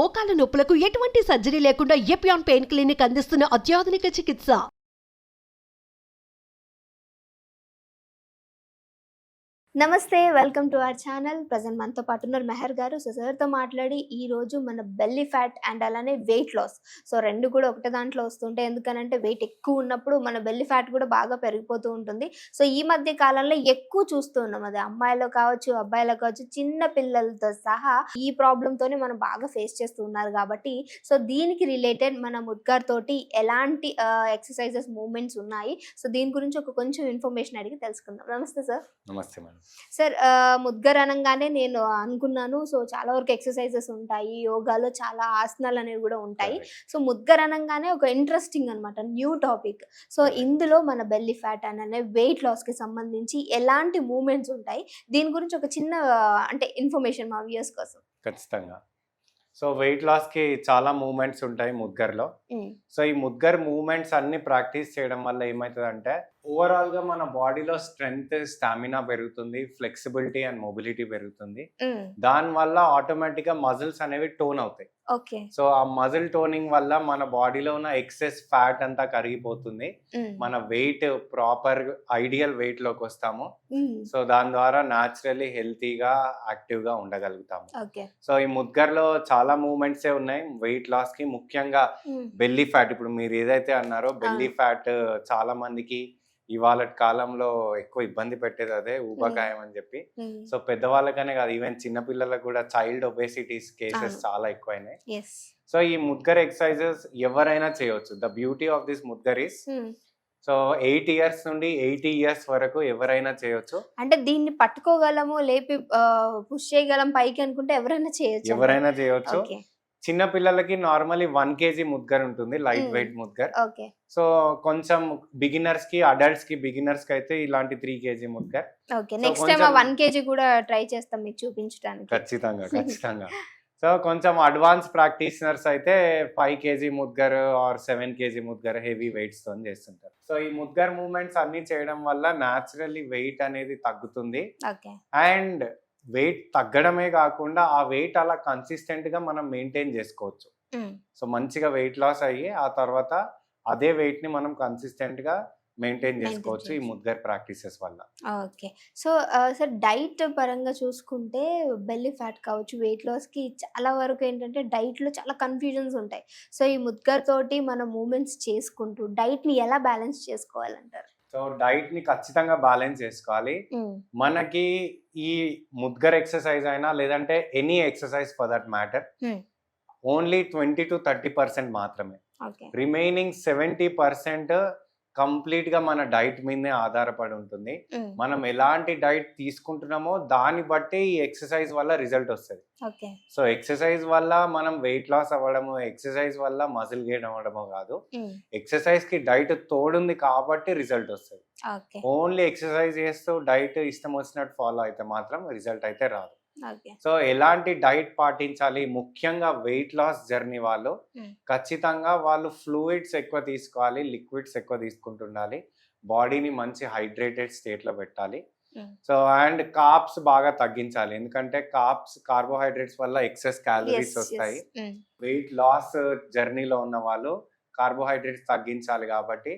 మోకాల నొప్పులకు ఎటువంటి సర్జరీ లేకుండా ఎపియాన్ పెయిన్ క్లినిక్ అందిస్తున్న అత్యాధునిక చికిత్స. నమస్తే, welcome to our channel. Present మనతో పాటు ఉన్నారు మెహర్ గారు. సో సార్తో మాట్లాడి ఈరోజు మన బెల్లీ ఫ్యాట్ అండ్ అలానే వెయిట్ లాస్, సో రెండు కూడా ఒకటే దాంట్లో వస్తుంటాయి. ఎందుకనంటే వెయిట్ ఎక్కువ ఉన్నప్పుడు మన బెల్లీ ఫ్యాట్ కూడా బాగా పెరిగిపోతూ ఉంటుంది. సో ఈ మధ్య కాలంలో ఎక్కువ చూస్తూ ఉన్నాం, అది అమ్మాయిలో కావచ్చు అబ్బాయిలో కావచ్చు, చిన్న పిల్లలతో సహా ఈ ప్రాబ్లంతోనే మనం బాగా ఫేస్ చేస్తూ ఉన్నారు. కాబట్టి సో దీనికి రిలేటెడ్ మన ముద్గార్ తోటి ఎలాంటి ఎక్సర్సైజెస్ మూవ్మెంట్స్ ఉన్నాయి, సో దీని గురించి ఒక కొంచెం ఇన్ఫర్మేషన్ అడిగి తెలుసుకుందాం. నమస్తే సార్. నమస్తే మేడం. సార్, ముద్గర్ అనగానే నేను అనుకున్నాను, సో చాలా వరకు ఎక్సర్సైజెస్ ఉంటాయి, యోగాలో చాలా ఆసనాలు అనేవి కూడా ఉంటాయి. సో ముద్గర్ అనగానే ఒక ఇంట్రెస్టింగ్ అనమాట, న్యూ టాపిక్. సో ఇందులో మన బెల్లీ ఫ్యాట్ అనే వెయిట్ లాస్కి సంబంధించి ఎలాంటి మూమెంట్స్ ఉంటాయి, దీని గురించి ఒక చిన్న అంటే ఇన్ఫర్మేషన్ మా వ్యూయర్స్ కోసం. ఖచ్చితంగా. సో వెయిట్ లాస్కి చాలా మూమెంట్స్ ఉంటాయి ముద్గర్లో. సో ఈ ముద్గర్ మూమెంట్స్ అన్ని ప్రాక్టీస్ చేయడం వల్ల ఏమవుతుందంటే ఓవరాల్గా మన బాడీలో స్ట్రెంగ్త్, స్టామినా పెరుగుతుంది, ఫ్లెక్సిబిలిటీ అండ్ మొబిలిటీ పెరుగుతుంది. దానివల్ల ఆటోమేటిక్గా మజిల్స్ అనేవి టోన్ అవుతాయి. ఓకే. సో ఆ మజిల్ టోనింగ్ వల్ల మన బాడీలో ఉన్న ఎక్సెస్ ఫ్యాట్ అంతా కరిగిపోతుంది, మన వెయిట్ ప్రాపర్ ఐడియల్ వెయిట్ లోకి వస్తాము. సో దాని ద్వారా న్యాచురల్లీ హెల్తీగా యాక్టివ్గా ఉండగలుగుతాము. సో ఈ ముద్గర్లో చాలా మూమెంట్సే ఉన్నాయి వెయిట్ లాస్ కి. ముఖ్యంగా బెల్లీ ఫ్యాట్, ఇప్పుడు మీరు ఏదైతే అన్నారో బెల్లీ ఫ్యాట్ చాలా మందికి ఇవాళ కాలంలో ఎక్కువ ఇబ్బంది పెట్టేది అదే ఊబకాయం అని చెప్పి. సో పెద్దవాళ్ళకనే కాదు, ఈవెన్ చిన్నపిల్లలకు కూడా చైల్డ్ ఒబేసిటీస్ కేసెస్ చాలా ఎక్కువైనాయి. సో ఈ ముద్గర్ ఎక్సర్సైజెస్ ఎవరైనా చేయవచ్చు. The beauty of this mudgar is, so 8 years నుండి 80 years వరకు ఎవరైనా చేయొచ్చు. అంటే దీన్ని పట్టుకోగలము, లేపి పుష్ చేయగలం పైకి అనుకుంటే ఎవరైనా చేయొచ్చు. చిన్న పిల్లలకి నార్మల్లీ 1 kg ముద్గర్ ఉంటుంది, లైట్ వెయిట్ ముద్గర్. సో కొంచెం బిగినర్స్ కి, అడల్ట్స్ కి, బిగినర్స్ కి అయితే ఇలాంటి 3 kg mudgar. Next time 1 kg కూడా ట్రై చేస్తాం మీకు చూపించడానికి. ఖచ్చితంగా. సో కొంచెం అడ్వాన్స్ ప్రాక్టీషనర్స్ అయితే 5 kg mudgar or 7 kg mudgar heavy weights తో చేస్తుంటారు. సో ఈ ముద్గర్ మూవ్మెంట్స్ అన్ని చేయడం వల్ల న్యాచురల్లీ వెయిట్ అనేది తగ్గుతుంది. అండ్ వెయిట్ తగ్గడమే కాకుండా ఆ వెయిట్ అలా కన్సిస్టెంట్ గా మనం మెయింటైన్ చేసుకోవచ్చు. సో మంచిగా వెయిట్ లాస్ అయ్యి ఆ తర్వాత అదే వెయిట్ ని మనం కన్సిస్టెంట్ గా మెయింటైన్ చేసుకోవచ్చు ఈ ముద్గర్ ప్రాక్టీసెస్ వల్ల. ఓకే. సో సార్, డైట్ పరంగా చూసుకుంటే బెల్లీ ఫ్యాట్ కావచ్చు, వెయిట్ లాస్ కి చాలా వరకు ఏంటంటే డైట్ లో చాలా కన్ఫ్యూజన్స్ ఉంటాయి. సో ఈ ముద్గర్ తోటి మనం మూమెంట్స్ చేసుకుంటూ డైట్ ని ఎలా బ్యాలెన్స్ చేసుకోవాలంటారు? సో డైట్ ని ఖచ్చితంగా బ్యాలెన్స్ చేసుకోవాలి. మనకి ఈ ముద్గర్ ఎక్సర్సైజ్ అయినా లేదంటే any exercise for that matter only 20 to 30% మాత్రమే. రిమైనింగ్ 70% కంప్లీట్ గా మన డైట్ మీదనే ఆధారపడి ఉంటుంది. మనం ఎలాంటి డైట్ తీసుకుంటున్నామో దాన్ని బట్టి ఈ ఎక్సర్సైజ్ వల్ల రిజల్ట్ వస్తుంది. సో ఎక్సర్సైజ్ వల్ల మనం వెయిట్ లాస్ అవ్వడము, ఎక్సర్సైజ్ వల్ల మజిల్ గెయిన్ అవ్వడము కాదు, ఎక్సర్సైజ్ కి డైట్ తోడుంది కాబట్టి రిజల్ట్ వస్తుంది. ఓన్లీ ఎక్సర్సైజ్ చేస్తూ డైట్ ఇష్టం వచ్చినట్టు ఫాలో అయితే మాత్రం రిజల్ట్ అయితే రాదు. సో ఎలాంటి డైట్ పాటించాలి, ముఖ్యంగా వెయిట్ లాస్ జర్నీ వాళ్ళు ఖచ్చితంగా వాళ్ళు ఫ్లూయిడ్స్ ఎక్కువ తీసుకోవాలి, లిక్విడ్స్ ఎక్కువ తీసుకుంటుండాలి, బాడీని మంచి హైడ్రేటెడ్ స్టేట్ లో పెట్టాలి. సో అండ్ కార్బ్స్ బాగా తగ్గించాలి, ఎందుకంటే కార్బోహైడ్రేట్స్ వల్ల ఎక్సెస్ క్యాలరీస్ వస్తాయి. వెయిట్ లాస్ జర్నీలో ఉన్న వాళ్ళు కార్బోహైడ్రేట్స్ తగ్గించాలి కాబట్టి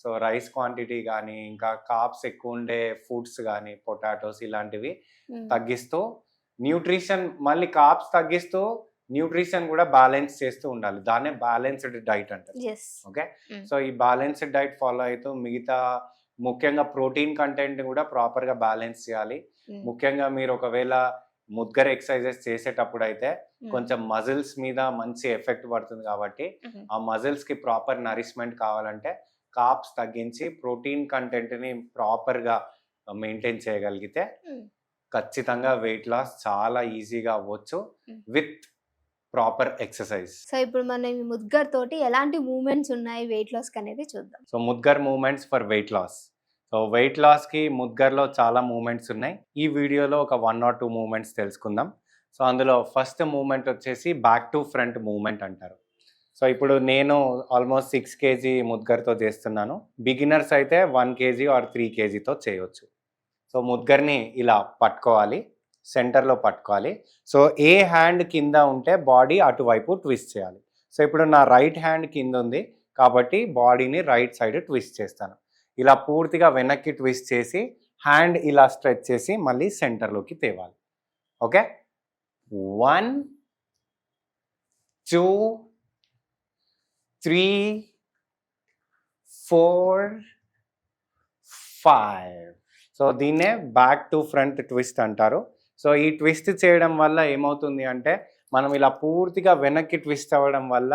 సో రైస్ క్వాంటిటీ కానీ, ఇంకా కార్బ్స్ ఎక్కువ ఉండే ఫుడ్స్ కానీ, పొటాటోస్ ఇలాంటివి తగ్గిస్తూ, న్యూట్రిషన్ మళ్ళీ కార్బ్స్ తగ్గిస్తూ న్యూట్రిషన్ కూడా బ్యాలెన్స్ చేస్తూ ఉండాలి. దాన్నే బ్యాలెన్స్డ్ డైట్ అంటారు. ఓకే. సో ఈ బ్యాలెన్స్డ్ డైట్ ఫాలో అవుతూ మిగతా ముఖ్యంగా ప్రోటీన్ కంటెంట్ కూడా ప్రాపర్ గా బ్యాలెన్స్ చేయాలి. ముఖ్యంగా మీరు ఒకవేళ ముద్గర్ ఎక్సర్సైజెస్ చేసేటప్పుడు అయితే కొంచెం మజిల్స్ మీద మంచి ఎఫెక్ట్ పడుతుంది కాబట్టి ఆ మజిల్స్ కి ప్రాపర్ నరిష్మెంట్ కావాలంటే కార్బ్స్ తగ్గించి ప్రోటీన్ కంటెంట్ ని ప్రాపర్ గా మెయింటైన్ చేయగలిగితే ఖచ్చితంగా వెయిట్ లాస్ చాలా ఈజీగా అవ్వచ్చు విత్ ప్రాపర్ ఎక్సర్సైజ్. సో ఇప్పుడు మనం ముద్గర్ తోటి ఎలాంటి మూవ్మెంట్స్ ఉన్నాయి వెయిట్ లాస్ అనేది చూద్దాం. So mudgar movements for weight loss. So weight loss కి ముద్గర్లో చాలా మూవ్మెంట్స్ ఉన్నాయి. ఈ వీడియోలో ఒక 1 or 2 మూవ్మెంట్స్ తెలుసుకుందాం. సో అందులో ఫస్ట్ మూవ్మెంట్ వచ్చేసి బ్యాక్ టు ఫ్రంట్ మూవ్మెంట్ అంటారు. సో ఇప్పుడు నేను ఆల్మోస్ట్ 6 kg ముద్గర్తో చేస్తున్నాను. బిగినర్స్ అయితే 1 kg or 3 kgతో చేయవచ్చు. సో ముద్గర్ని ఇలా పట్టుకోవాలి, సెంటర్లో పట్టుకోవాలి. సో ఏ హ్యాండ్ కింద ఉంటే బాడీ అటువైపు ట్విస్ట్ చేయాలి. సో ఇప్పుడు నా రైట్ హ్యాండ్ కింద ఉంది కాబట్టి బాడీని రైట్ సైడ్ ట్విస్ట్ చేస్తాను. ఇలా పూర్తిగా వెనక్కి ట్విస్ట్ చేసి హ్యాండ్ ఇలా స్ట్రెచ్ చేసి మళ్ళీ సెంటర్లోకి తేవాలి. ఓకే, 1 2 3 4 5. సో దీన్నే బ్యాక్ టు ఫ్రంట్ ట్విస్ట్ అంటారు. సో ఈ ట్విస్ట్ చేయడం వల్ల ఏమవుతుంది అంటే మనం ఇలా పూర్తిగా వెనక్కి ట్విస్ట్ అవ్వడం వల్ల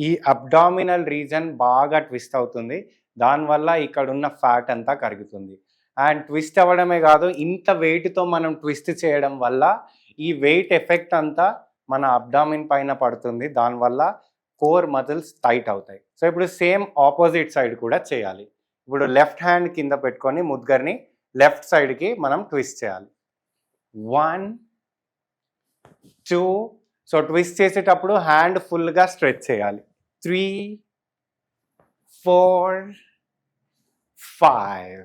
ఈ అబ్డామినల్ రీజన్ బాగా ట్విస్ట్ అవుతుంది. దానివల్ల ఇక్కడ ఉన్న ఫ్యాట్ అంతా కరుగుతుంది. అండ్ ట్విస్ట్ అవ్వడమే కాదు, ఇంత వెయిట్తో మనం ట్విస్ట్ చేయడం వల్ల ఈ వెయిట్ ఎఫెక్ట్ అంతా మన అబ్డామిన్ పైన పడుతుంది. దానివల్ల కోర్ మజిల్స్ టైట్ అవుతాయి. సో ఇప్పుడు సేమ్ ఆపోజిట్ సైడ్ కూడా చేయాలి. ఇప్పుడు లెఫ్ట్ హ్యాండ్ కింద పెట్టుకొని ముద్గర్ని లెఫ్ట్ సైడ్కి మనం ట్విస్ట్ చేయాలి. 1 2. సో ట్విస్ట్ చేసేటప్పుడు హ్యాండ్ ఫుల్గా స్ట్రెచ్ చేయాలి. 3 4 5.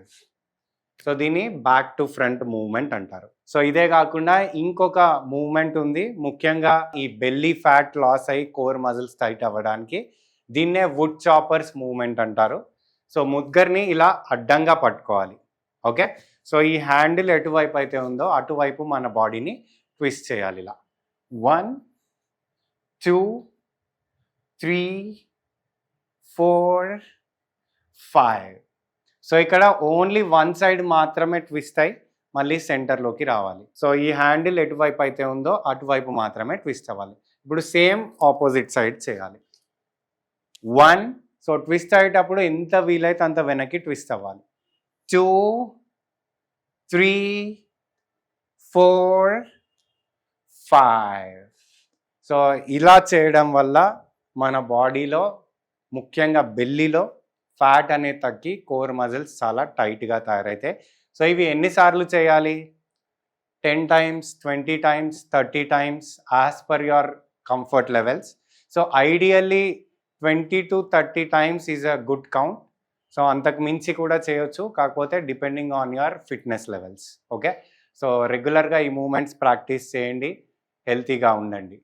సో దీన్ని బ్యాక్ టు ఫ్రంట్ మూవ్మెంట్ అంటారు. సో ఇదే కాకుండా ఇంకొక మూవ్మెంట్ ఉంది, ముఖ్యంగా ఈ బెల్లీ ఫ్యాట్ లాస్ అయ్యి కోర్ మజిల్స్ టైట్ అవ్వడానికి. దీన్నే వుడ్ చాపర్స్ మూవ్మెంట్ అంటారు. సో ముద్గర్ని ఇలా అడ్డంగా పట్టుకోవాలి. ఓకే, సో ఈ హ్యాండిల్ ఎటువైపు అయితే ఉందో అటువైపు మన బాడీని ట్విస్ట్ చేయాలి. ఇలా 1 2 3 4 5. సో ఇక్కడ ఓన్లీ వన్ సైడ్ మాత్రమే ట్విస్ట్ అయ్యి మళ్ళీ సెంటర్లోకి రావాలి. సో ఈ హ్యాండిల్ ఎటువైపు అయితే ఉందో అటువైపు మాత్రమే ట్విస్ట్ అవ్వాలి. ఇప్పుడు సేమ్ ఆపోజిట్ సైడ్ చేయాలి. 1. సో ట్విస్ట్ అయ్యేటప్పుడు ఎంత వీలైతే అంత వెనక్కి ట్విస్ట్ అవ్వాలి. 2 3 4 5. సో ఇలా చేయడం వల్ల మన బాడీలో ముఖ్యంగా బెల్లీలో ఫ్యాట్ అనేది తగ్గి కోర్ మజిల్స్ చాలా టైట్గా తయారైతాయి. సో ఇవి ఎన్నిసార్లు చేయాలి? 10 times, 20 times, 30 times as per your comfort levels. So ideally 20 to 30 times is a good count. So అంతకు మించి కూడా చేయొచ్చు, కాకపోతే depending on your fitness levels. Okay, so రెగ్యులర్గా ఈ మూమెంట్స్ ప్రాక్టీస్ చేయండి, హెల్తీగా ఉండండి.